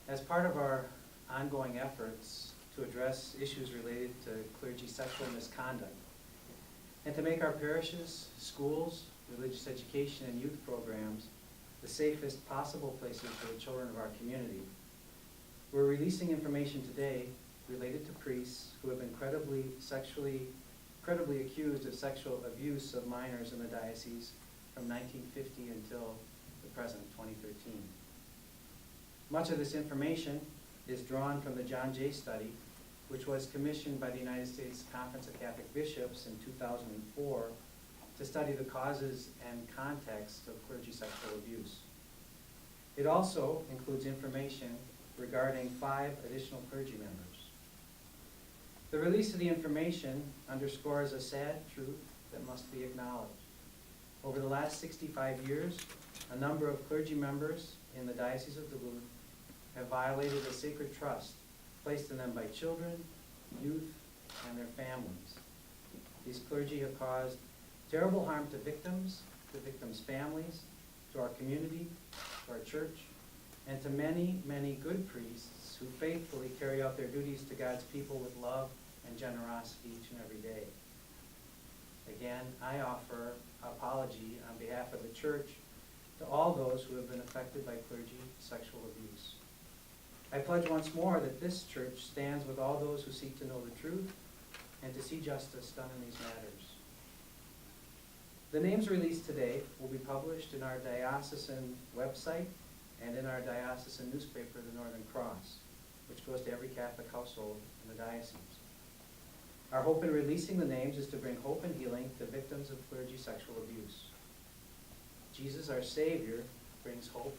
As part of our ongoing efforts to address issues related to clergy sexual misconduct, and to make our parishes, schools, religious education, and youth programs the safest possible places for the children of our community, we're releasing information today related to priests who have been credibly accused of sexual abuse of minors in the diocese from 1950 until the present, 2013. Much of this information is drawn from the John Jay study, which was commissioned by the United States Conference of Catholic Bishops in 2004 to study the causes and context of clergy sexual abuse. It also includes information regarding 5 additional clergy members. The release of the information underscores a sad truth that must be acknowledged. Over the last 65 years, a number of clergy members in the Diocese of Duluth have violated the sacred trust placed in them by children, youth, and their families. These clergy have caused terrible harm to victims' families, to our community, to our church, and to many, many good priests who faithfully carry out their duties to God's people with love and generosity each and every day. Again, I offer apology on behalf of the church to all those who have been affected by clergy sexual abuse. I pledge once more that this church stands with all those who seek to know the truth and to see justice done in these matters. The names released today will be published in our diocesan website and in our diocesan newspaper, the Northern Cross, which goes to every Catholic household in the diocese. Our hope in releasing the names is to bring hope and healing to victims of clergy sexual abuse. Jesus, our Savior, brings hope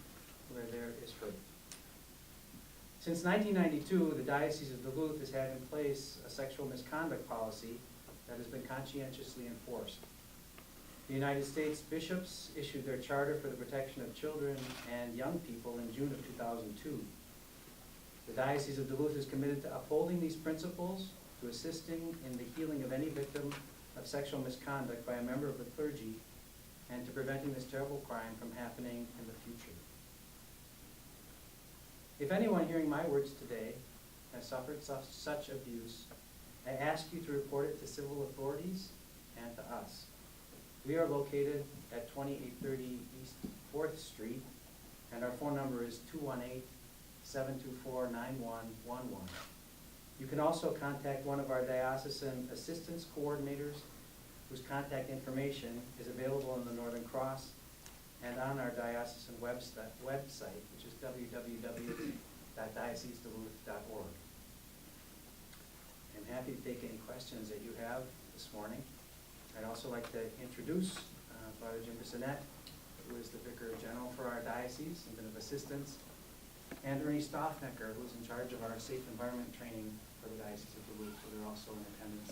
where there is hurt. Since 1992, the Diocese of Duluth has had in place a sexual misconduct policy that has been conscientiously enforced. The United States bishops issued their charter for the protection of children and young people in June of 2002. The Diocese of Duluth is committed to upholding these principles, to assisting in the healing of any victim of sexual misconduct by a member of the clergy, and to preventing this terrible crime from happening in the future. If anyone hearing my words today has suffered such abuse, I ask you to report it to civil authorities and to us. We are located at 2830 East 4th Street, and our phone number is 218-724-9111. You can also contact one of our diocesan assistance coordinators, whose contact information is available in the Northern Cross and on our diocesan website, which is www.dioceseduluth.org. I'm happy to take any questions that you have this morning. I'd also like to introduce Father Jim Bissonette, who is the Vicar General for our diocese and been of assistance, and Ernie Stoffnecker, who's in charge of our safe environment training for the Diocese of Duluth, so they're also in attendance